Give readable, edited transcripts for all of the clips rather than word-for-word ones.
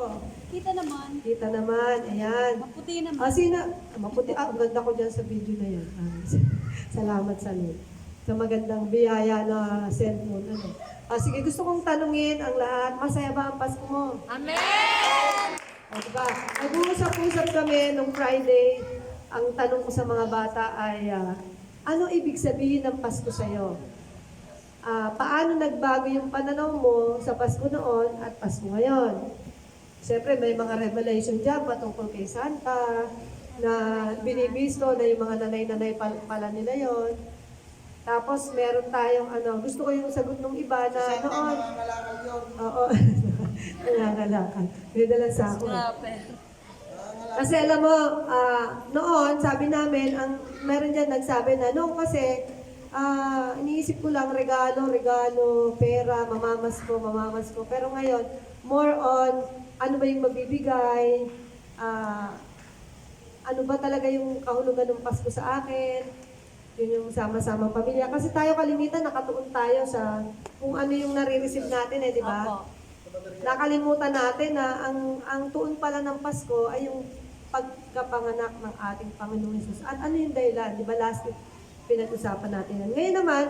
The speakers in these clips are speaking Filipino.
ko? Kita naman. Kita naman, ayan. Maputi naman. Sino? Maputi. Ang ganda ko dyan sa video na yan. Salamat sa Lord. Sa magandang biyaya na cellphone. Sige, gusto kong tanungin ang lahat. Masaya ba ang Pasko mo? Amen! Diba? Nag-uusap-usap kami nung Friday. Ang tanong ko sa mga bata ay, ano ibig sabihin ng Pasko sa'yo? Paano nagbago yung pananaw mo sa Pasko noon at Pasko ngayon? Siyempre, may mga revelation dyan patungkol kay Santa, na binibisto na yung mga nanay-nanay pala nila yon. Tapos, meron tayong, gusto ko yung sagot ng iba na noon. Oo, nangangalakal. May dalang sako. Kasi alam mo, noon, sabi namin, meron dyan nagsabi na, noon kasi, iniisip ko lang regalo, pera, mamamas ko. Pero ngayon, more on, ano ba yung magbibigay, ano ba talaga yung kahulugan ng Pasko sa akin, yun yung sama-sama pamilya. Kasi tayo kalimitan, nakatuon tayo sa kung ano yung nare-receive natin di ba? Nakalimutan natin na ang tuon pala ng Pasko ay yung pagkapanganak ng ating Panginoong Hesus. At ano yung dahilan? Di ba last week, pinag-usapan natin yan. Ngayon naman,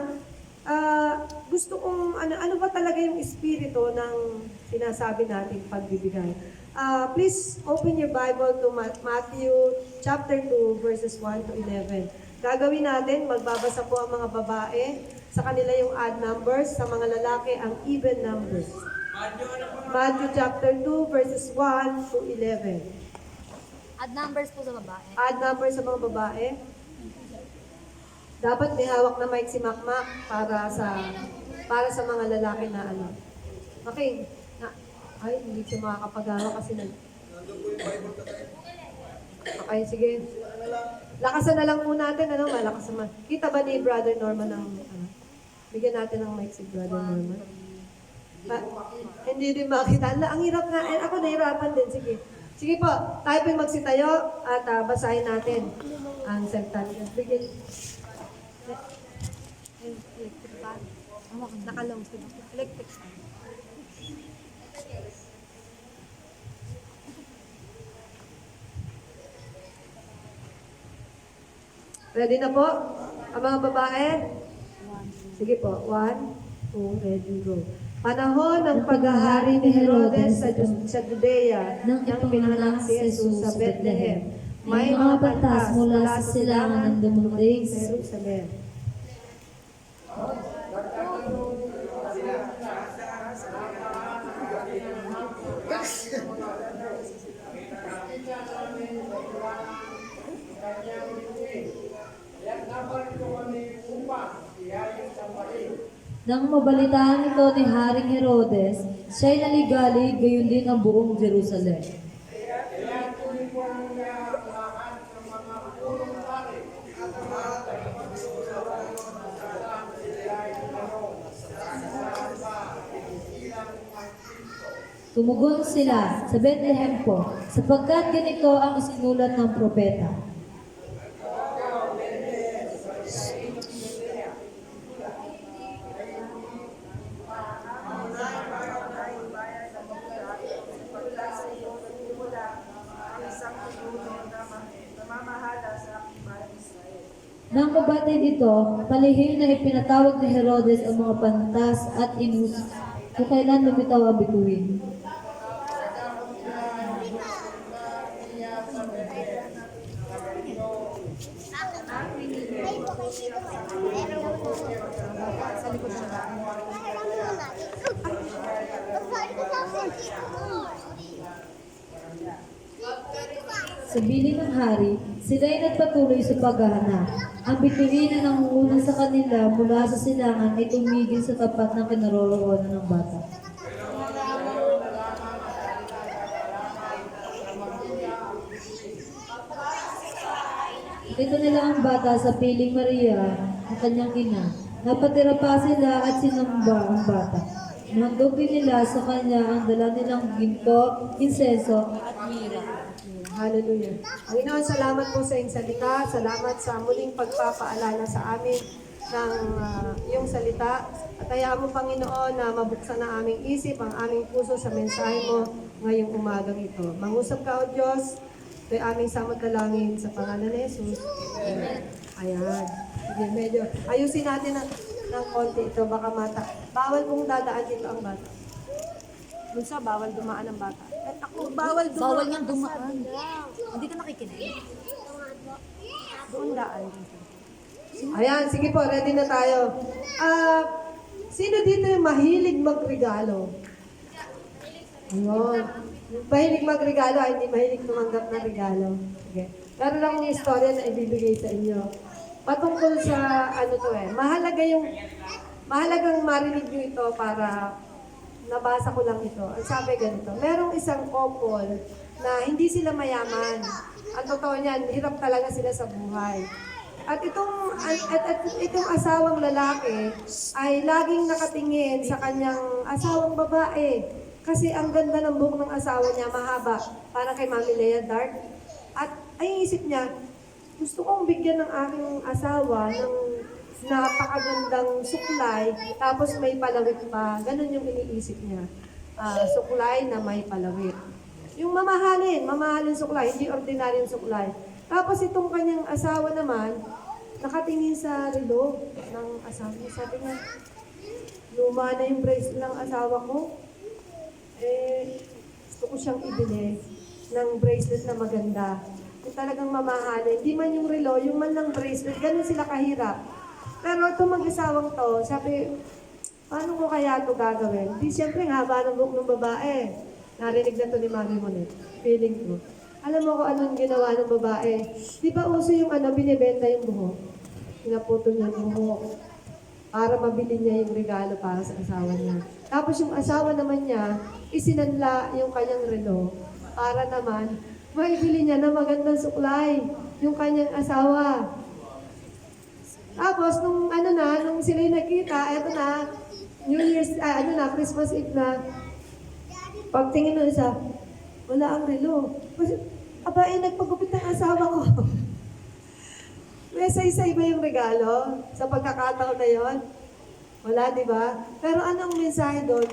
gusto kong, ano ba talaga yung espiritu ng sinasabi nating pagbibigay? Please open your Bible to Matthew chapter 2, verses 1 to 11. Gagawin natin, magbabasa po ang mga babae, sa kanila yung odd numbers, sa mga lalaki ang even numbers. Matthew chapter 2, verses 1 to 11. Add numbers po sa babae. Odd numbers sa mga babae. Dapat may hawak na mic si Makmak para sa mga lalaki na Okay. Hindi siya makakapagawa kasi Okay, sige. Lakasan na lang po natin, malakas naman. Kita ba ni Brother Norman ng, bigyan natin ng mic si Brother Norman? Hindi din makita. Ang hirap nga, ako nahirapan din, sige. Sige po, tayo po yung magsitayo at basahin natin ang salita. Bigyan. Electric fan. Nakalong sila. Electric fan. Ready na po? Ang mga babae? Sige po. 1, 2, ready, go. Panahon ng paghahari ni Herodes sa Judea nang pinanganak si Jesus sa Bethlehem. May mga batas mula sa silangan ng dumating sa Jerusalem. Nang mabalitaan ito ni Haring Herodes, siya'y naligalig, gayon din ang buong Jerusalem. Tumugon sila sa Bethlehem po, sapagkat ganito ang isinulat ng propeta. Nang mabatid ito, palihim na ipinatawag ni Herodes ang mga pantas at inus kung kailan lumitaw ang bituin. Sa bili ng hari, sila'y nagpatuloy sa paghahanap. Ang bituin na nangunguna sa kanila mula sa silangan ay tumigil sa tapat ng kinaroroonan ng bata. Ito nila ang bata sa piling Maria, ang kanyang ina. Napatira pa sila at sinamba ang bata. Nahandog din nila sa kanya ang dala nilang ginto, insenso, At mira. Hallelujah. Panginoon, salamat po sa iyong salita. Salamat sa muling pagpapaalala sa amin ng iyong salita. At hayaan mo, Panginoon, na mabuksan na aming isip, ang aming puso sa mensahe mo ngayong umagang ito. Mangusap ka, O Diyos, ito'y aming samot-dalangin sa pangalan ni Jesus. Ayan. Sige, medyo ayusin natin ng konti ito, baka mata. Bawal pong dadaan dito ang bata. Bunso, bawal dumaan ang bata. At ako, bawal dumaan. Bawal nga dumaan. Hindi ka nakikinig. Doon daan. Ayan, sige po, ready na tayo. Sino dito yung mahilig magregalo? Ayun. Mahilig magregalo, ay hindi mahilig tumanggap ng regalo. Okay. Meron lang akong istorya na ibibigay sa inyo. Patungkol sa, mahalagang marinig nyo ito para nabasa ko lang ito. Ang sabi ganito, merong isang couple na hindi sila mayaman. Ang totoo niyan, hirap talaga sila sa buhay. At itong asawang lalaki ay laging nakatingin sa kanyang asawang babae. Kasi ang ganda ng buhok ng asawa niya, mahaba, para kay Mami Lea Dark. At ay isip niya, gusto kong bigyan ng aking asawa ng napakagandang suklay, tapos may palawit pa. Ganun yung iniisip niya. Suklay na may palawit. Yung mamahalin suklay, hindi ordinaryong suklay. Tapos itong kanyang asawa naman, nakatingin sa relo ng asawa niya. Sabi niya, luma na yung bracelet ng asawa ko. Gusto ko siyang ibili ng bracelet na maganda. Kung talagang mamahalin, di man yung relo, yung man ng bracelet, ganun sila kahirap. Pero itong mag-asawang to, sabi, paano ko kaya ito gagawin? Di siyempre, haba ng buhok ng babae. Narinig na to ni Mami Monet. Feeling ko. Alam mo kung anong ginawa ng babae? Di ba uso yung binibenta yung buhok? Pinaputol niya yung buhok para mabili niya yung regalo para sa asawa niya. Tapos yung asawa naman niya, isinanla yung kanyang relo para naman maibili niya na magandang suklay yung kanyang asawa. Tapos nung sila yung nakita, eto na, New Year's, Christmas Eve na, pagtingin ng isa, wala ang relo. Nagpagupit ang asawa ko. May say-say ba yung regalo sa pagkakataon na yon? Wala, di ba? Pero anong mensahe doon?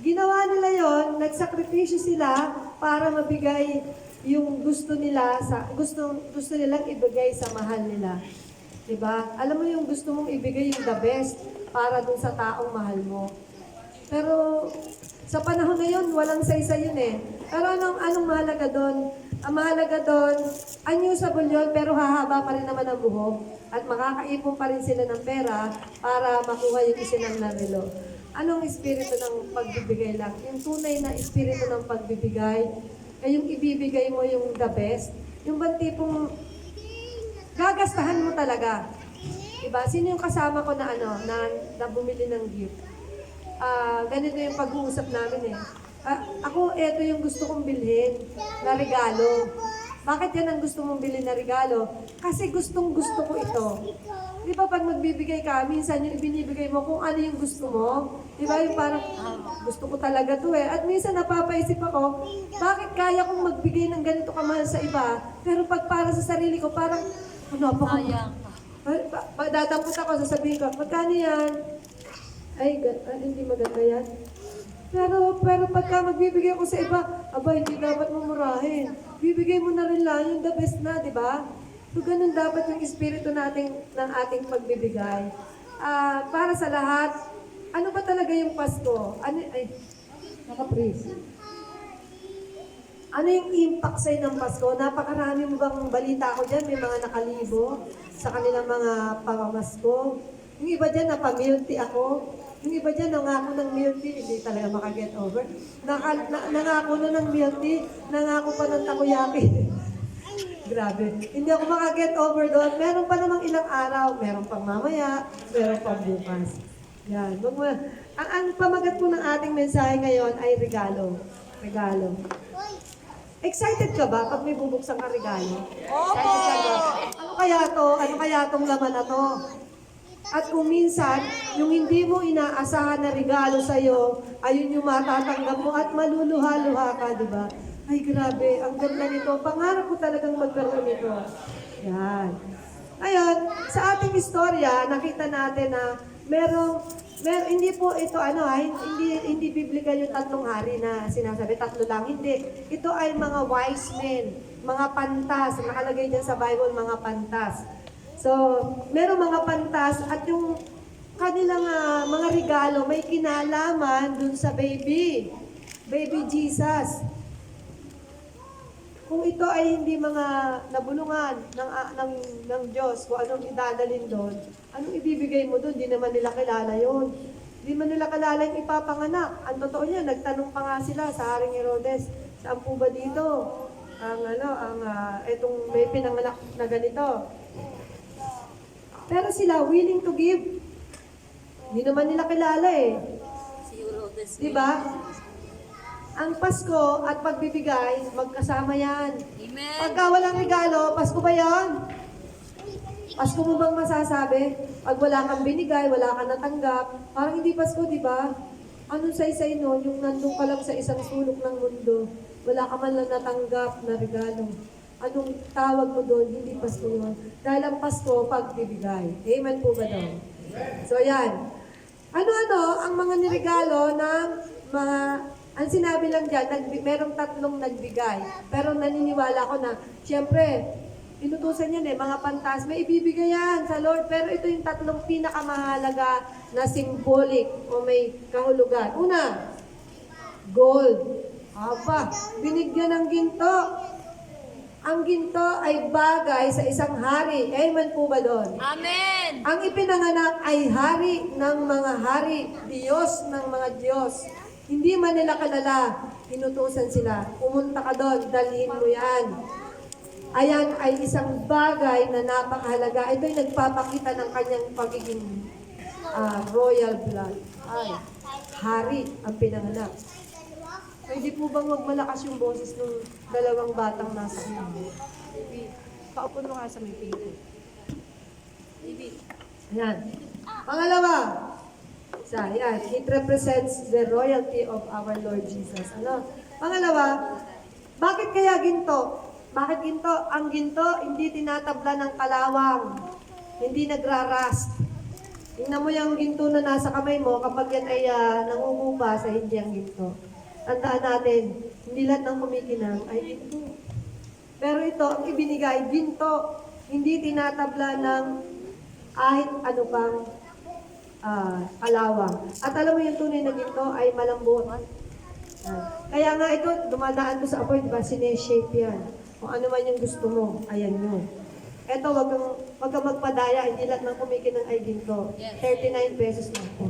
Ginawa nila yon, nagsakripisyo sila para mabigay yung gusto nila, gusto nilang ibigay sa mahal nila. Di ba? Alam mo yung gusto mong ibigay yung the best para dun sa taong mahal mo. Pero sa panahon na yun, walang say-say yun eh. Pero anong mahalaga doon? Ang mahalaga doon, unusable yun, pero hahaba pa rin naman ang buhok. At makakaipon pa rin sila ng pera para makuha yung isinang na relo. Anong espiritu ng pagbibigay lang? Yung tunay na espiritu ng pagbibigay, ay yung ibibigay mo yung the best. Yung bang tipong gagastahan mo talaga. Diba? Sino yung kasama ko na bumili ng gift? Ganito yung pag-uusap namin eh. Ito yung gusto kong bilhin na regalo. Bakit yan ang gusto mong bilhin na regalo? Kasi gustong gusto ko ito. Di ba pag magbibigay ka, minsan yung ibinibigay mo kung ano yung gusto mo. Di ba yung parang, gusto ko talaga to eh. At minsan napapaisip ako, bakit kaya kong magbigay ng ganito kamahal sa iba, pero pag para sa sarili ko, parang, Sayang. Dadampot ako, sasabihin ko, magkano yan? Ay, hindi maganda yan. Pero pagka magbibigay ako sa iba, hindi dapat mamurahin. Bibigay mo na rin lang yung the best na, di ba? So, ganun dapat yung espiritu ng ating pagbibigay. Para sa lahat, ano ba talaga yung Pasko? Naka-freeze. Ano yung impact sa'yo ng Pasko? Napakarami mo bang balita ko dyan? May mga nakalibo sa kanilang mga pamamasko. Yung iba dyan, napamilk tea ako. Yung iba dyan, nangako ng milk tea, hindi talaga makaget over. Nangako na ng milk tea, nangako pa ng takoyaki. Grabe. Hindi ako makaget over doon. Meron pa namang ilang araw. Meron pang mamaya, meron pang bukas. Yan. Ang pamagat po ng ating mensahe ngayon ay regalo. Regalo. Excited ka ba pag may bubuksan ka regalo? Excited ka ba? Ano kaya to? Ano kaya tong laman na to? At kung minsan, yung hindi mo inaasahan na regalo sa'yo, ayun yung matatanggap mo at maluluha-luha ka, di ba? Ay, grabe, ang ganda nito. Pangarap ko talagang magkaroon nito. Yan. Ngayon, sa ating istorya, nakita natin na merong Hindi po ito hindi biblical yung tatlong hari na sinasabi, tatlo lang, hindi. Ito ay mga wise men, mga pantas, nakalagay dyan sa Bible, mga pantas. So, meron mga pantas at yung kanilang mga regalo may kinalaman dun sa baby Jesus. Kung ito ay hindi mga nabulungan ng Diyos, kung anong idadalin doon, anong ibibigay mo doon? Di naman nila kilala yon. Di man nila kilala yung ipapanganak. Ang totoo niya, nagtanong pa nga sila sa Haring Herodes, saan po ba dito? Itong may pinanganak na ganito. Pero sila willing to give. Hindi naman nila kilala eh. Di ba? Ang Pasko at pagbibigay, magkasama yan. Amen. Pagka walang regalo, Pasko ba yan? Pasko mo bang masasabi? Pag wala kang binigay, wala kang natanggap, parang hindi Pasko, di ba? Anong saysay nun? Yung nandun ka lang sa isang sulok ng mundo, wala ka man lang natanggap na regalo. Anong tawag mo doon? Hindi Pasko yun. Dahil ang Pasko, pagbibigay. Amen po ba doon? So yan. Ano-ano ang mga niregalo ng mga... Ang sinabi lang dyan, merong tatlong nagbigay. Pero naniniwala ko na, siyempre, inutusan yan mga pantas, may ibibigay yan sa Lord. Pero ito yung tatlong pinakamahalaga na symbolic o may kahulugan. Una, gold. Aba, binigyan ng ginto. Ang ginto ay bagay sa isang hari. Amen po ba doon? Amen. Ang ipinanganak ay hari ng mga hari, Diyos ng mga Diyos. Hindi man nila kalala, inutusan sila. Pumunta ka doon, dalhin mo yan. Ayan ay isang bagay na napakahalaga. Ito'y nagpapakita ng kanyang pagiging royal blood. Ay, hari ang pinanganak. Pwede po bang magmalakas yung boses ng dalawang batang nasa inyo? Paupo mo nga sa may pinto. Ayan. Pangalawa, yan. It represents the royalty of our Lord Jesus. Pangalawa, bakit kaya ginto? Bakit ginto? Ang ginto, hindi tinatabla ng kalawang. Hindi nagrarust. Tingnan mo yung ginto na nasa kamay mo, kapag yan ay nangungupa sa hindi ang ginto. Tandaan natin, hindi lahat ng kumikinang ay ginto. Pero ito, ang ibinigay, ginto. Hindi tinatabla ng kahit ano pang kalawang. At alam mo yung tunay na ginto ay malambot. Kaya nga ito, dumadaan ko sa apoy, diba? Sineshape yan. Kung ano man yung gusto mo, ayan yun. Ito, wag kang magpadaya, hindi lahat ng kumikinang ay ginto. 39 pesos lang po.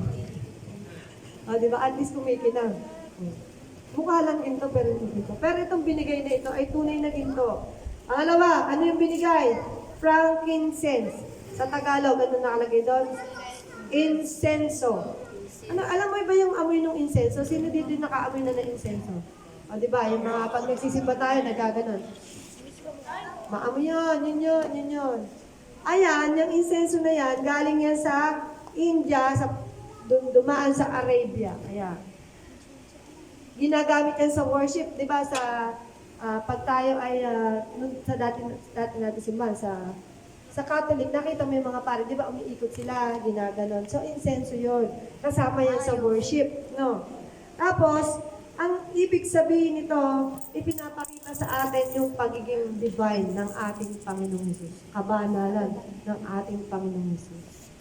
Diba? At least kumikinang. Mukha lang ginto, pero hindi ginto. Pero itong binigay na ito ay tunay na ginto. Pangalawa, ano yung binigay? Frankincense. Sa Tagalog, ano nakalagay doon? Insenso. Alam mo ba yung amoy ng insenso? Sino dito nakaamoy na ng insenso? Diba? Yung mga pag nagsisimba tayo, nagkaganon. Maamoy yun yun. Ayan, yung insenso na yan, galing yan sa India, dumaan sa Arabia. Ayan. Ginagamit yan sa worship, di ba? Pag tayo ay, sa dati natin simbahan, sa Catholic, nakita mo yung mga pare, di ba, umiikot sila, ginaganon. So, insenso yun. Kasama yan sa worship, no? Tapos, ang ibig sabihin nito, ipinapakita sa atin yung pagiging divine ng ating Panginoong Hesus. Kabanalan ng ating Panginoong Hesus.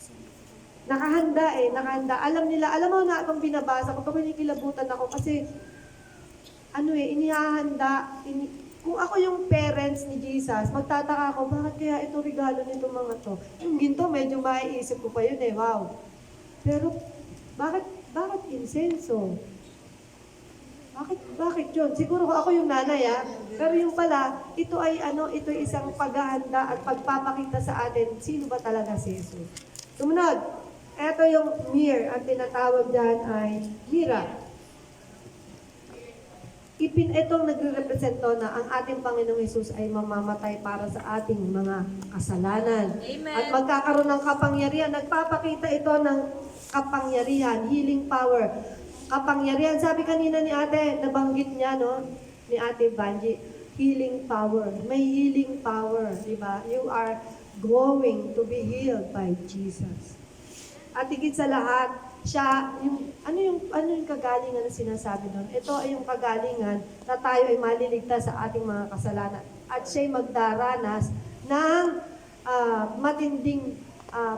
Nakahanda. Alam mo na itong binabasa ko, kinikilabutan ako kasi, inihahanda, kung ako yung parents ni Jesus, magtataka ako, bakit kaya ito regalo nito mga to? Yung ginto, medyo maiisip ko pa yun wow. Pero, bakit insenso? Bakit yun? Siguro ako yung nanay, pero yung pala, ito ay isang paghahanda at pagpapakita sa atin, sino ba talaga si Jesus? Sumunod, ito yung myrrh, ang tinatawag dyan ay mira. Itong nagre-represento na ang ating Panginoong Hesus ay mamamatay para sa ating mga kasalanan. Amen. At magkakaroon ng kapangyarihan. Nagpapakita ito ng kapangyarihan, healing power. Kapangyarihan. Sabi kanina ni ate, nabanggit niya, ni ate Banji, healing power. May healing power, di ba? You are going to be healed by Jesus. At higit sa lahat, ano yung kagalingan na sinasabi doon? Ito ay yung kagalingan na tayo ay maliligtas sa ating mga kasalanan. At siya'y magdaranas ng matinding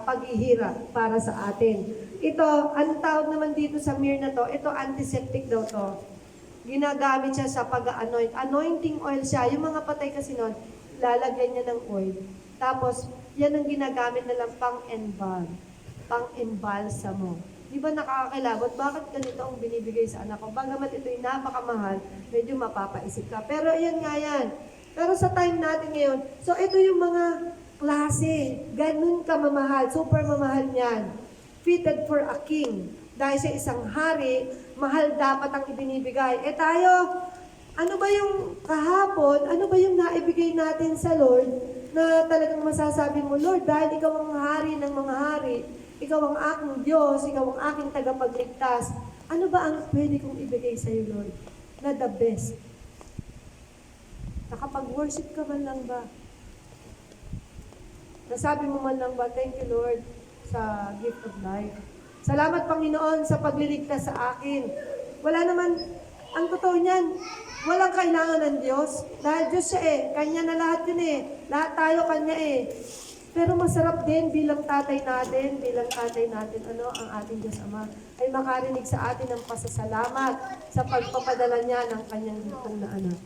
paghihirap para sa atin. Ito, ang tawag naman dito sa myrrh na to, ito antiseptic daw to. Ginagamit siya sa pag-anoint. Anointing oil siya. Yung mga patay kasi noon, lalagyan niya ng oil. Tapos, yan ang ginagamit nilang pang-embalm. Pang-embalsamo. Di ba nakakakilabot? Bakit ganito ang binibigay sa anak ko? Bagamat ito'y napakamahal, medyo mapapaisip ka. Pero yan nga yan. Pero sa time natin ngayon, so ito yung mga klase. Ganun ka mamahal. Super mamahal niyan. Fitted for a king. Dahil sa isang hari, mahal dapat ang ibinibigay. Eh tayo, ano ba yung kahapon, ano ba yung naibigay natin sa Lord na talagang masasabi mo, Lord, dahil ikaw ang hari ng mga hari, ikaw ang aking Diyos, ikaw ang aking tagapagligtas, ano ba ang pwede kong ibigay sa iyo, Lord? Na the best. Nakapag-worship ka man lang ba? Nasabi mo man lang ba, thank you, Lord, sa gift of life. Salamat, Panginoon, sa pagliligtas sa akin. Wala naman, ang totoo niyan, walang kailangan ng Diyos. Dahil Diyos siya eh. Kanya na lahat yun eh. Lahat tayo Kanya eh. Pero masarap din bilang tatay natin, ang ating Diyos Ama, ay makarinig sa atin ng pasasalamat sa pagpapadala niya ng Kanyang hintong na anak.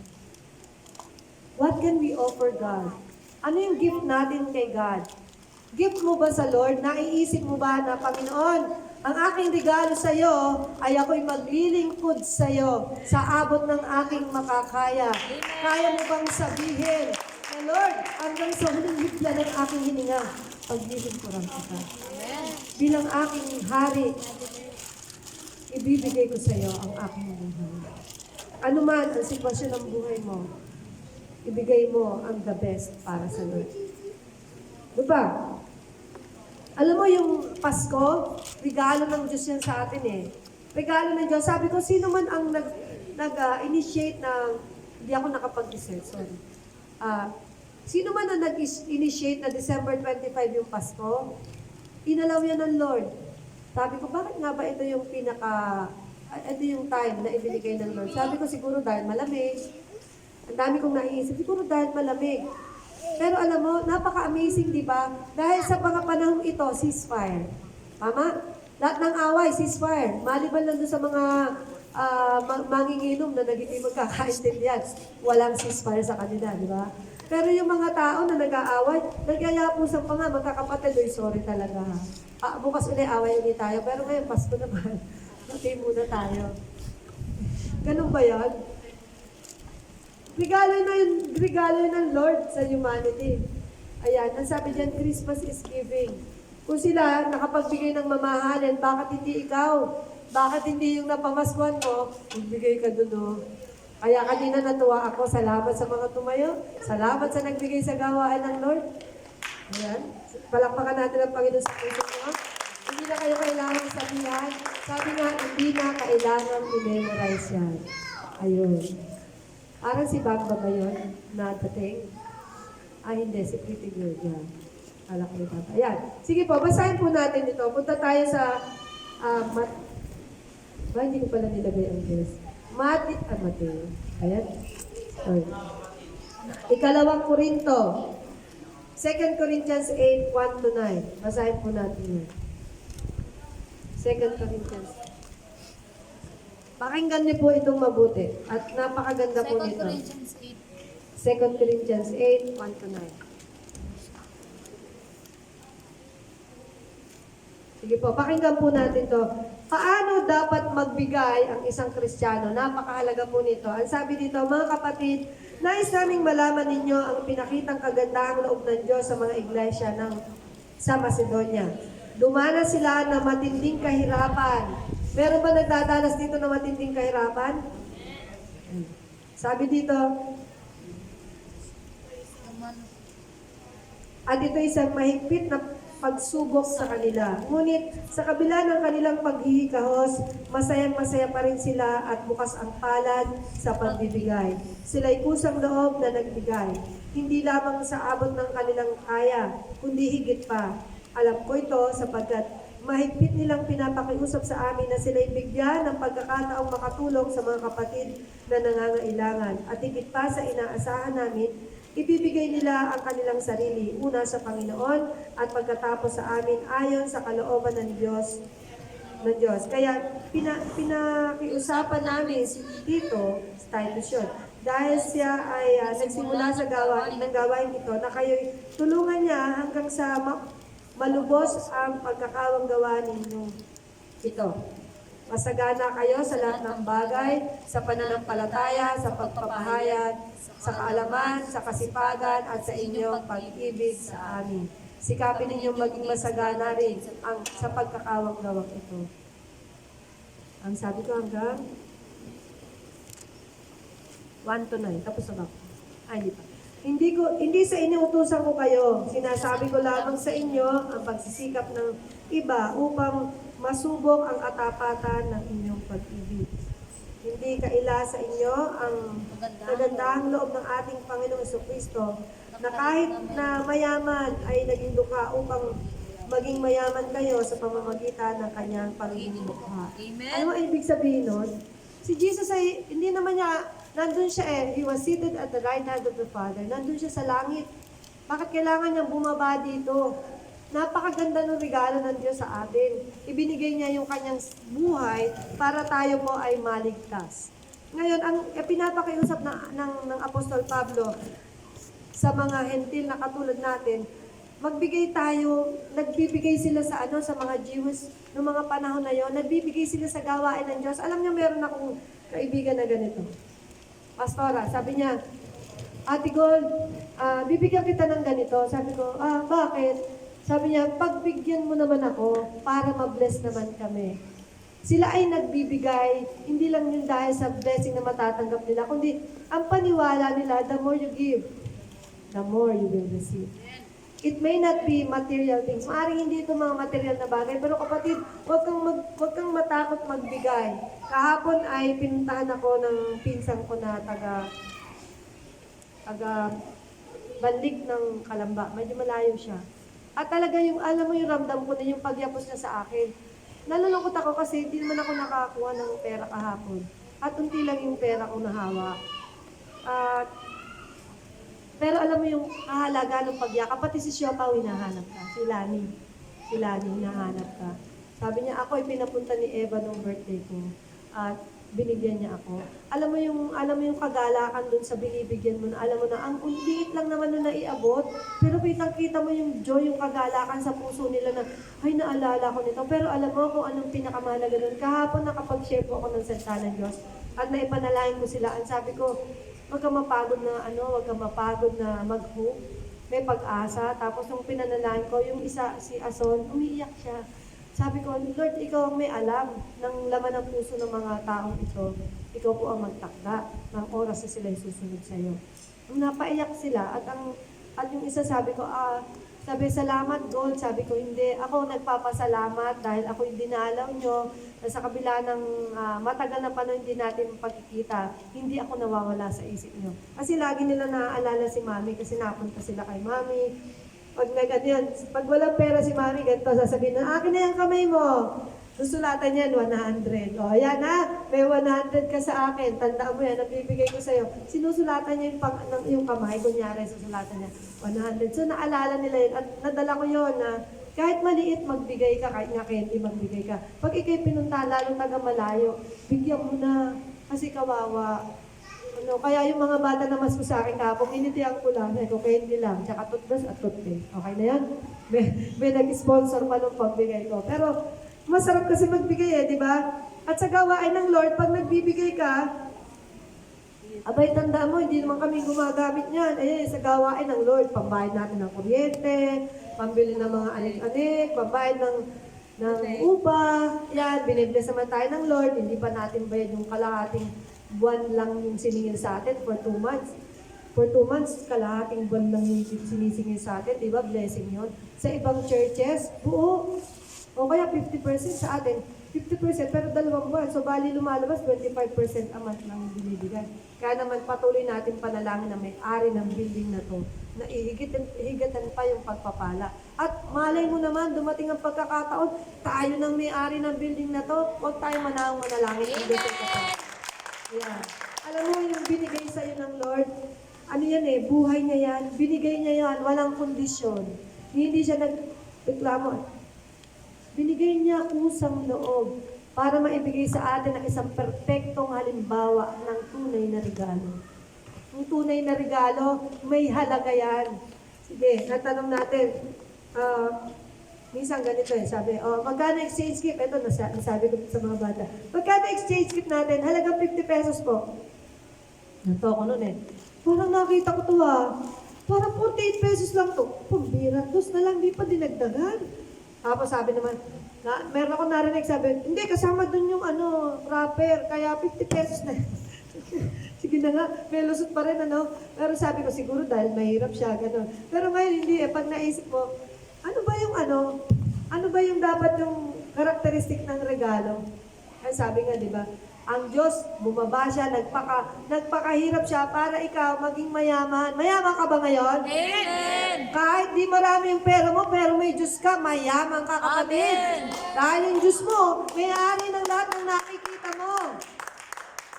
What can we offer God? Ano yung gift natin kay God? Gift mo ba sa Lord? Naiisip mo ba na, Panginoon, ang aking regalo sa iyo ay ako'y maglilingkod sa iyo sa abot ng aking makakaya. Kaya mo bang sabihin na, Lord, hanggang sa huling higla ng aking hininga, paglilingkuran kita. Bilang aking hari, ibibigay ko sa iyo ang aking buhay. Ano man ang sitwasyon ng buhay mo, ibigay mo ang the best para sa Lord. Diba? Alam mo yung Pasko, regalo ng Diyos yan sa atin eh. Regalo ng Diyos. Sabi ko, sino man ang nag-initiate ng, hindi ako nakapag-research, sorry. Sino man ang nag-initiate na December 25 yung Pasko, inalaw yan ng Lord. Sabi ko, bakit nga ba ito yung ito yung time na ibinigay ng Lord? Sabi ko, siguro dahil malamig. Ang dami kong naiisip, siguro dahil malamig. Pero alam mo, napaka-amazing, di ba? Dahil sa mga panahon ito, ceasefire. Tama? Lahat ng away, ceasefire. Maliban lang doon sa mga manginginom na nagiging magkakaintindihan. Walang ceasefire sa kanila, di ba? Pero yung mga tao na nag-aaway, nagyayapusan pa nga, magkakapatid, sorry talaga ha. Bukas ulit, away ulit tayo. Pero ngayon, Pasko naman. Okay muna tayo. Ganun ba yan? Regalo ng Lord sa humanity. Ayan, ang sabi diyan, Christmas is giving. Kung sila nakapagbigay ng mamahalin, bakit hindi ikaw? Bakit hindi yung napamaskuhan mo? Magbigay ka dun, oh. Kaya kanina natuwa ako, salamat sa mga tumayo, salamat sa nagbigay sa gawaan ng Lord. Ayan, palakpakan natin ang Panginoon sa puso mo. Hindi na kayo kailangan sabihan. Sabi nga, hindi na kailangan i-memorize yan. Ayun. Parang si Bagba ba yun na dating? Hindi, si Pretty Girl yan. Alak ni Tata. Ayan. Sige po, basahin po natin ito. Punta tayo sa hindi ko pala nilagay ang verse. Mateo. Ayan. Sorry. Ikalawang Korinto. 2 Corinthians 8, 1-9. Basahin po natin yan. 2 Corinthians. Pakinggan niyo po itong mabuti. At napakaganda po 2 nito. Corinthians 8. 2 Corinthians 8, 1-9. Sige po, pakinggan po natin to. Paano dapat magbigay ang isang Kristiyano? Napakahalaga po nito. Ang sabi dito, mga kapatid, nais naming malaman ninyo ang pinakitang kagandahang loob ng Diyos sa mga iglesia sa Macedonia. Dumanas sila ng matinding kahirapan. Meron ba nagdadanas dito ng matinding kahirapan? Sabi dito, at ito isang mahigpit na pagsubok sa kanila. Ngunit sa kabila ng kanilang paghihikahos, masayang-masaya pa rin sila at bukas ang palad sa pagbibigay. Sila'y kusang loob na nagbigay. Hindi lamang sa abot ng kanilang kaya, kundi higit pa. Alam ko ito sapagkat mahigpit nilang pinapakiusap sa amin na sila'y bigyan ng pagkakataong makatulong sa mga kapatid na nangangailangan. At higit pa sa inaasahan namin, ibibigay nila ang kanilang sarili, una sa Panginoon at pagkatapos sa amin ayon sa kalooban ng Diyos. Kaya pinakiusapan namin si Tito, Titus yun, dahil siya ay nagsimula sa gawain ito na kayo'y tulungan niya hanggang sa malubos ang pagkakawang gawa ninyo ito. Masagana kayo sa lahat ng bagay, sa pananampalataya, sa pagpapahayag, sa kaalaman, sa kasipagan, at sa inyong pag-ibig sa amin. Sikapin ninyong maging masagana rin sa pagkakawang gawang ito. Ang sabi ko hanggang 1 to 9. Tapos na ba? Ay, hindi pa. Hindi sa inyo utusan ko kayo. Sinasabi ko lamang sa inyo ang pagsisikap ng iba upang masubok ang katapatan ng inyong pag-ibig. Hindi kaila sa inyo ang nagandahang loob ng ating Panginoong Jesucristo na kahit na mayaman ay naging dukha upang maging mayaman kayo sa pamamagitan ng kanyang pangingimukha. Ano ang ibig sabihin nun? Si Jesus ay, hindi naman niya, nandun siya He was seated at the right hand of the Father. Nandun siya sa langit. Bakit kailangan niyang bumaba dito? Napakaganda ng regalo ng Diyos sa atin. Ibinigay niya yung kanyang buhay para tayo po ay maligtas. Ngayon, ang pinapakiusap ng Apostol Pablo sa mga hentil na katulad natin, magbigay tayo, nagbibigay sila sa sa mga Jews noong mga panahon na yon, nagbibigay sila sa gawain ng Diyos. Alam niyo, meron akong kaibigan na ganito. Pastora, sabi niya, Ate Gold, bibigyan kita ng ganito. Sabi ko, bakit? Sabi niya, pagbigyan mo naman ako para ma-bless naman kami. Sila ay nagbibigay, hindi lang yun dahil sa blessing na matatanggap nila, kundi ang paniwala nila, the more you give, the more you will receive. It may not be material things. Maaaring hindi ito mga material na bagay, pero kapatid, huwag kang matakot magbigay. Kahapon ay pinuntahan ako ng pinsan ko na taga Banlig ng Kalamba. Medyo malayo siya. At talaga yung, alam mo yung ramdam ko na yung pagyapos niya sa akin. Nalulungkot ako kasi hindi naman ako nakakuha ng pera kahapon. At unti lang yung pera ko nahawa. Pero alam mo yung kahalaga ng pagyakap, pati si Siopaw hinahanap ka, si Lani hinahanap ka. Sabi niya, ako ay pinapunta ni Eva nung birthday ko at binigyan niya ako. Alam mo yung kagalakan dun sa binibigyan mo na, alam mo na, ang liit lang naman na naiabot, pero kitang-kita mo yung joy, yung kagalakan sa puso nila na, ay naalala ko nito. Pero alam mo kung anong pinakamahalaga dun. Kahapon nakapag-share po ako ng salita ng Diyos at naipanalangin ko sila. Ang sabi ko, huwag kang mapagod na mag-hope. May pag-asa. Tapos nung pinanalangin ko, yung isa, si Ason, umiiyak siya. Sabi ko, Lord, ikaw ang may alam ng laman ng puso ng mga taong ito. Ikaw po ang magtakda ng oras na sila'y susunod sa iyo. Napaiyak sila. At yung isa sabi ko, sabi, salamat Gold. Sabi ko, hindi. Ako nagpapasalamat dahil ako yung dinalaw nyo na sa kabila ng matagal na panahon hindi natin pagkikita, hindi ako nawawala sa isip nyo. Kasi lagi nila naaalala si Mami kasi napunta sila kay Mami. Pag ganyan, pag walang pera si Mami, ganito, sasabihin na, akin na yung kamay mo. Susulatan yan, 100. O, ayan ha, may 100 ka sa akin. Tandaan mo yan, nagbibigay ko sa'yo. Sinusulatan niya yung kamay, kunyari, susulatan niya, 100. So, naalala nila yun. At nadala ko yun na kahit maliit, magbigay ka, kahit nga candy, magbigay ka. Pag ikay pinunta, lalo taga malayo, bigyan mo na, kasi kawawa. Kaya yung mga bata na mas ko sa akin kahapon, initihan ko lang, ko candy lang, tsaka toothbrush at toothpaste. Okay na yan? May nag-sponsor pa nung pagbigay ko. Pero, masarap kasi magbigay di ba? At sa gawain ng Lord, pag nagbibigay ka, abay, tanda mo, hindi naman kami gumagamit niyan. Sa gawain ng Lord, pambayad natin ng kuryente, pambili ng mga anik-anik, pambayad ng upa. Yan, binibless naman tayo ng Lord, hindi pa natin bayad yung kalahating buwan lang yung siningil sa atin for 2 months. For 2 months, kalahating buwan lang yung sinisingil sa atin, di ba? Blessing yun. Sa ibang churches, buo. O kaya 50% sa atin. 50%, pero 2 buwan. So, bali lumalabas, 25% a month lang binibigay. Kaya naman patuloy natin panalangin na may-ari ng building na to na ihigatan pa yung pagpapala. At malay mo naman, dumating ang pagkakataon, tayo ng may-ari ng building na to, huwag tayo manahang manalangin. Yeah. Alam mo, yung binigay sa'yo ng Lord, ano yan eh, buhay niya yan, binigay niya yan, walang kondisyon. Hindi siya nagreklamo. Binigay niya kusang loob para maibigay sa atin ang isang perpektong halimbawa ng tunay na regalo. Ang tunay na regalo, may halaga yan. Sige, natanong natin, minsan ganito eh, sabi, magkano exchange gift? Ito, nasabi ko sa mga bata. Magkano exchange gift natin? Halagang 50 pesos po. Nato ko nun eh. Parang nakita ko to Parang 48 pesos lang to. Pambira, dos na lang, di pa dinagdagan. Tapos sabi naman, meron ako narinig, sabi, hindi, kasama dun yung wrapper, kaya 50 pesos na. Sige na nga, may lusot pa rin, Pero sabi ko, siguro dahil mahirap siya, gano'n. Pero ngayon, hindi pag naisip mo, ano ba yung dapat yung karakteristik ng regalo? Ay sabi nga, di ba, ang Diyos, bumaba siya, nagpakahirap siya para ikaw maging mayaman. Mayaman ka ba ngayon? Amen! Kahit di marami yung pera mo, pero may Diyos ka, mayaman ka kapatid. Amen! Dahil yung Diyos mo, may-ari ng lahat ng nakikita mo.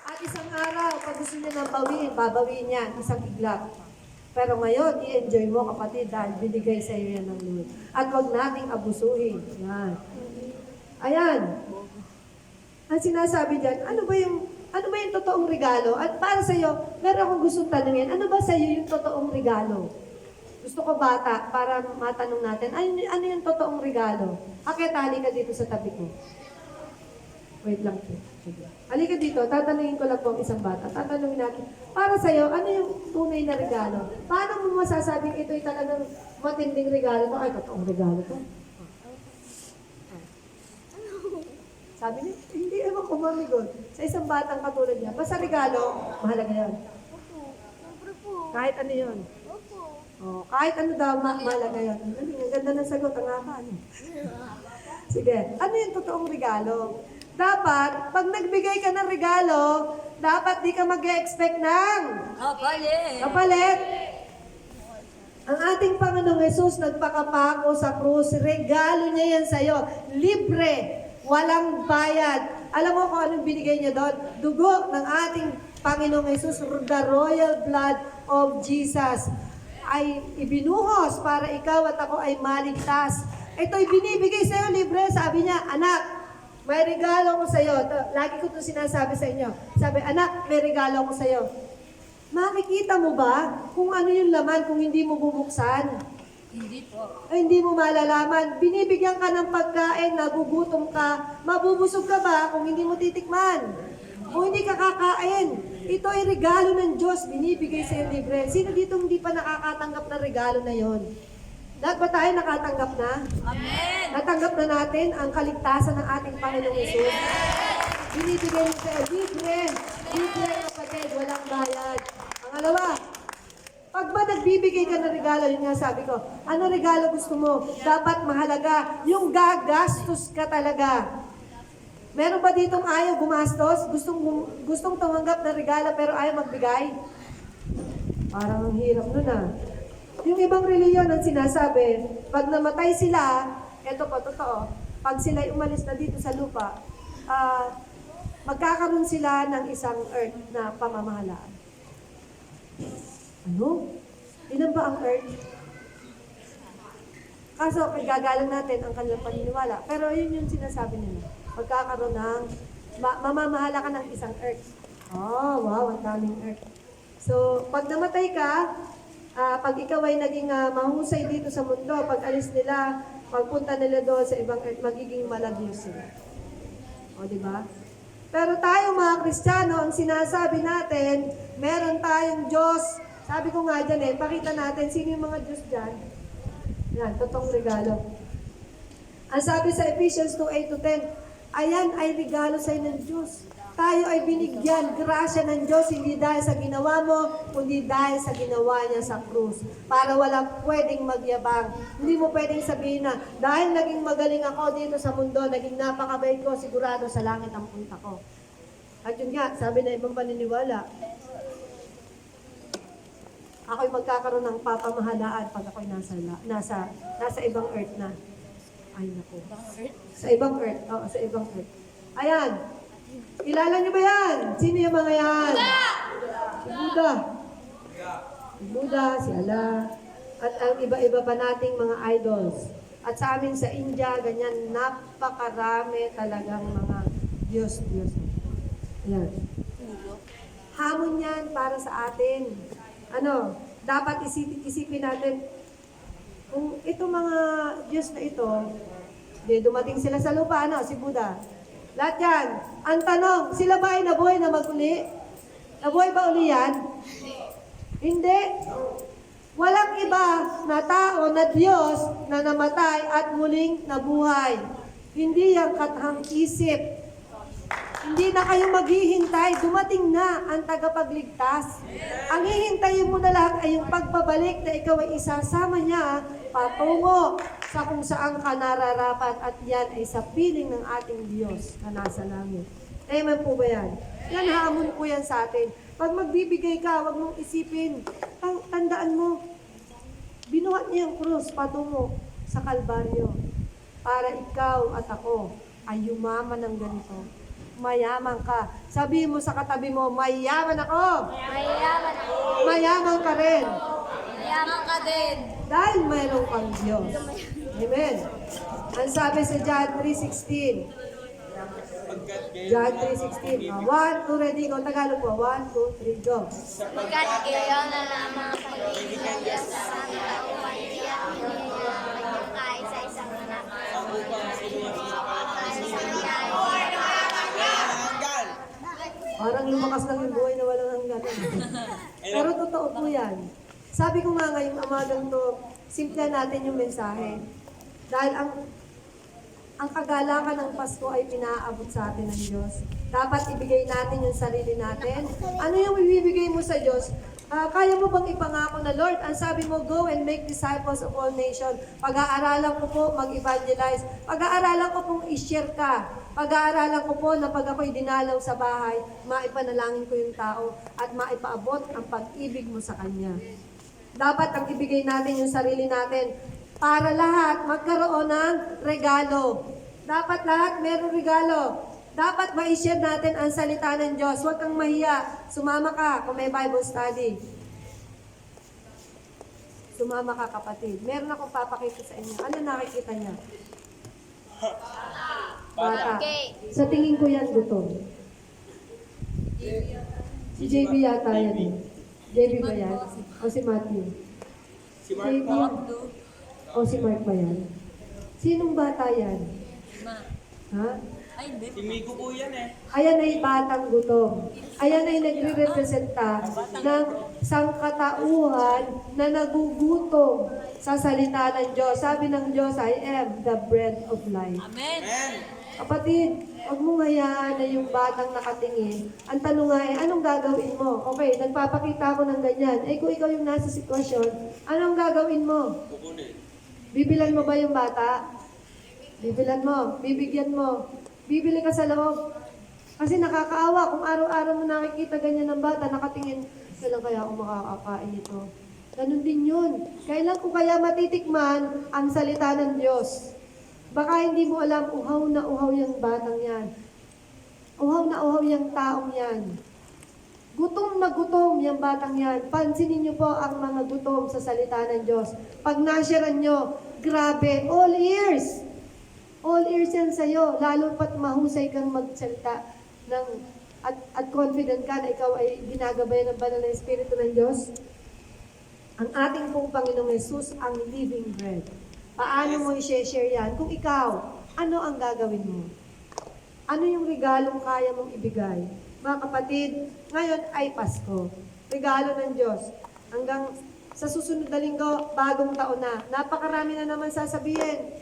At isang araw, pag gusto niya nang babawiin niya, isang iglap. Pero ngayon, i-enjoy mo kapatid dahil binigay sa iyo yan ng Lord. At huwag nating abusuhin. Yan. Ayan. Ang sinasabi dyan, ano ba yung totoong regalo? At para sa iyo, meron akong gustong tanungin, ano ba sa iyo yung totoong regalo? Gusto ko bata, para matanong natin, ano yung totoong regalo? Akit, halika dito sa tabi ko. Wait lang po. Halika dito, tatanungin ko lang po ang isang bata. Tatanungin natin, para sa iyo, ano yung tunay na regalo? Paano mo masasabing ito'y talagang matinding regalo? Ay, totoong regalo to. Sabi niya, hindi ewan ko, Mami God. Sa isang batang katulad niya, basta regalo, mahalaga yan. Siyempre po. Kahit ano yun. Opo. Kahit ano daw, mahalaga yan. Ang ganda ng sagot, ang haka. Sige, ano yung totoong regalo? Dapat, pag nagbigay ka ng regalo, dapat di ka mag-expect ng kapalit. Ang ating Panginoong Yesus nagpakapako sa krus, regalo niya yan sa'yo. Libre. Walang bayad. Alam mo kung anong binigay niya doon? Dugo ng ating Panginoong Yesus, the royal blood of Jesus, ay ibinuhos para ikaw at ako ay maligtas. Ito'y binibigay sa iyo libre. Sabi niya, anak, may regalo ko sa iyo. Lagi ko ito sinasabi sa inyo. Sabi, anak, may regalo ko sa iyo. Makikita mo ba kung ano yung laman kung hindi mo bubuksan? Hindi po. Ay, hindi mo malalaman. Binibigyan ka ng pagkain, nagugutom ka, mabubusog ka ba kung hindi mo titikman? Kung hindi ka kakain. Ito ay regalo ng Diyos, binibigay sa iyo libre. Sino dito hindi pa nakakatanggap ng regalo na yon? Lahat ba tayo nakatanggap na? Amen! Natanggap na natin ang kaligtasan ng ating Panginoong Yesus. Binibigay mo sa iyo libre. Libre kapatid, walang bayad. Pangalawa, pag ba nagbibigay ka ng regalo, yun nga sabi ko, ano regalo gusto mo? Dapat mahalaga, yung gagastos ka talaga. Meron ba ditong ayaw gumastos? Gustong tumanggap ng regalo pero ayaw magbigay? Parang ang hirap nun Yung ibang reliyon ang sinasabi, pag namatay sila, eto po, totoo, pag sila umalis na dito sa lupa, magkakaroon sila ng isang earth na pamamahalaan. Ano? Ilan ba ang earth? Kaso, gagalang natin ang kanilang paniniwala. Pero yun yung sinasabi nila. Magkakaroon ng, mamamahala ka ng isang earth. Oh, wow, ang daming earth. So, pag namatay ka, pag ikaw ay naging mahusay dito sa mundo, pag alis nila, pagpunta nila doon sa ibang earth, magiging malagyo sila. O, di ba? Pero tayo mga Kristiyano, ang sinasabi natin, meron tayong Diyos. Sabi ko nga dyan pakita natin sino yung mga Diyos dyan. Yan, totoong regalo. Ang sabi sa Ephesians 2:8-10, ayan ay regalo sa'yo ng Diyos. Tayo ay binigyan, grasya ng Diyos, hindi dahil sa ginawa mo, kundi dahil sa ginawa niya sa krus. Para walang pwedeng magyabang. Hindi mo pwedeng sabihin na, dahil naging magaling ako dito sa mundo, naging napakabait ko, sigurado sa langit ang punta ko. At yun nga, sabi na ibang paniniwala, ako'y magkakaroon ng papamahalaan pag ako'y nasa ibang earth na. Ay, naku. Sa ibang earth. Oo, sa ibang earth. Ayan. Kilala niyo ba yan? Sino yung mga yan? Si Buddha. Si Buddha, si Allah. At ang iba-iba pa nating mga idols. At sa amin sa India, ganyan, napakarami talagang mga Diyos. Ayan. Hamon yan para sa atin. Ano, dapat isipin natin, kung itong mga Diyos na ito, dumating sila sa lupa, ano, si Buddha. Lahat yan. Ang tanong, sila ba ay nabuhay na maguli? Nabuhay ba uli yan? Hindi. Walang iba na tao, na Diyos, na namatay at muling nabuhay. Hindi yung katahang isip. Hindi na kayo maghihintay. Dumating na ang tagapagligtas. Ang hihintayin mo na lang ay yung pagbabalik na ikaw ay isasama niya patungo sa kung saan ka nararapat at yan ay sa piling ng ating Diyos na nasa langit. Amen po ba yan? Yan, hamon po yan sa atin. Pag magbibigay ka, wag mong isipin. Tandaan mo, binuhat niya yung krus patungo sa Kalbaryo para ikaw at ako ay yumaman ng ganito. Mayaman ka. Sabihin mo sa katabi mo, mayaman ako. Mayaman ako. Mayaman ka rin. Mayaman ka din. Dahil mayroon kang Diyos. Amen. Ang sabi sa John 3:16. John 3:16. 1, 2, ready, go. Tagalog po. 1, 2, 3, go. Pagkat kayo na lamang pag-ibig ng Diyos sa aming tauhan niya, ang kaisa-isang anak. Parang lumakas lang yung buhay na walang hanggan. Pero totoo po yan. Sabi ko nga ngayong amagang to, simple natin yung mensahe. Dahil ang kagalakan ng Pasko ay pinaabot sa atin ng Diyos. Dapat ibigay natin yung sarili natin. Ano yung ibibigay mo sa Diyos? Kaya mo bang ipangako na, Lord, ang sabi mo, go and make disciples of all nations. Pag-aaralan ko po, mag-evangelize. Pag-aaralan ko pong i-share ka. Pag-aaralan ko po na pag ako'y dinalaw sa bahay, maipanalangin ko yung tao at maipaabot ang pag-ibig mo sa Kanya. Dapat ang ibigay natin yung sarili natin para lahat magkaroon ng regalo. Dapat lahat merong regalo. Dapat ma-share natin ang salita ng Diyos. Huwag kang mahiya. Sumama ka kung may Bible study. Sumama ka, kapatid. Meron akong papakita sa inyo. Ano nakikita niya? Bata. Sa tingin ko yan, gutom. Si JB yata yan eh. JB ba yan? O si Matthew? Si Mark JB po. yan. O si Mark ba yan? Sinong bata yan? Ha? Ay, hindi. Si Migo po yan eh. Ayan ay batang gutom. Ayan ay nagre-representa ng sangkatauhan na nagugutom sa salita ng Diyos. Sabi ng Diyos, I am the bread of life. Amen. Amen. Kapatid, huwag mong hayaan na yung batang nakatingin. Ang tanong nga ay, anong gagawin mo? Okay, nagpapakita ako ng ganyan. Eh kung ikaw yung nasa sitwasyon, anong gagawin mo? Kukunin. Bibilan mo ba yung bata? Bibilan mo, bibigyan mo. Bibili ka sa loob. Kasi nakakaawa kung araw-araw mo nakikita ganyan ng bata, nakatingin, kailan kaya ako makakakain ito? Ganun din yun. Kailan ko kaya matitikman ang salita ng Diyos? Baka hindi mo alam, uhaw na uhaw yung batang yan. Uhaw na uhaw yung taong yan. Gutom na gutom yung batang yan. Pansinin niyo po ang mga gutom sa salita ng Diyos. Pag nasyaran nyo, grabe, all ears. All ears yan sa'yo, lalo pat mahusay kang magsalita at confident ka na ikaw ay ginagabayan ng banal na Espiritu ng Diyos. Ang ating pong Panginoong Yesus ang living bread. Paano mo i-share yan? Kung ikaw, ano ang gagawin mo? Ano yung regalong kaya mong ibigay? Mga kapatid, ngayon ay Pasko. Regalo ng Diyos. Hanggang sa susunod na linggo, bagong taon na. Napakarami na naman sasabihin.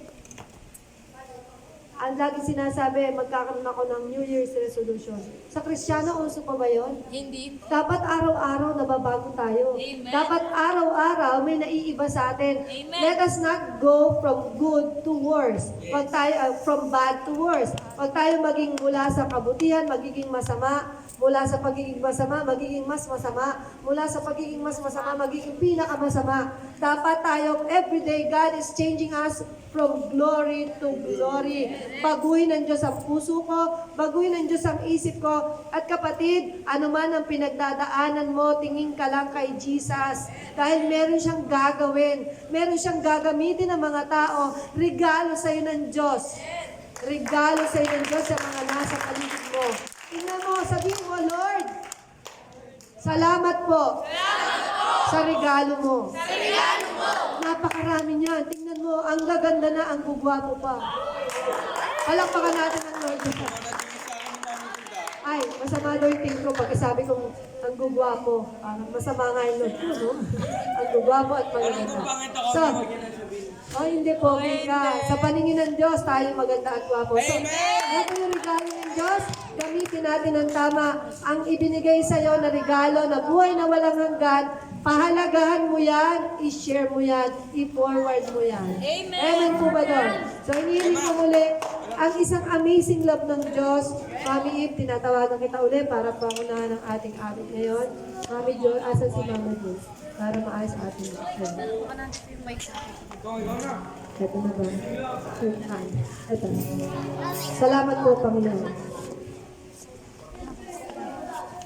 ang lagi sinasabi, magkakaroon ako ng New Year's resolution. Sa Kristiyano, uso pa ba yun? Hindi. Dapat araw-araw nababago tayo. Amen. Dapat araw-araw may naiiba sa atin. Amen. Let us not go from good to worse. Pag tayo, from bad to worse. Pag tayo maging mula sa kabutihan, magiging masama. Mula sa pagiging masama, magiging mas masama. Mula sa pagiging mas masama, magiging pinakamasama. Dapat tayo, everyday, God is changing us from glory to glory. Baguhin ng Diyos ang puso ko, baguhin ng Diyos ang isip ko. At kapatid, ano man ang pinagdadaanan mo, tingin ka lang kay Jesus. Dahil meron siyang gagawin, meron siyang gagamitin ng mga tao, regalo sa iyo ng Diyos. Regalo sa iyo ng Diyos sa mga nasa paligid mo. Tingnan mo, sabihin mo, Lord, salamat po. Sa regalo mo. Napakarami niyan. Tingnan mo, ang gaganda na, ang gugwapo pa. Palakpakan natin ang Lord. Ay, masama daw yung tingin ko pagka sabi kong ang gugwapo. Masama nga yung Lord ko, no? Ang gugwapo at maganda. So, hindi po, ka. Sa paningin ng Diyos, tayo maganda at gwapo. So, ito yung regalo ng Diyos. Gamitin natin ng tama ang ibinigay sa iyo na regalo na buhay na walang hanggan. Pahalagahan mo yan, i-share mo yan, i-forward mo yan. Amen. Amen po ba doon? So, inihiling ko muli ang isang amazing love ng Diyos. Mami Eve, tinatawagan kita uli para pangunahan ng ating amin ngayon. Mami Jo, asan si Mama Jo? Para maayos ating action. Ito na ba? Ito. Salamat po, Panginoon.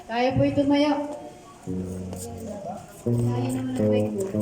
Kaya po ito maya. Kaya naman ang mic ko.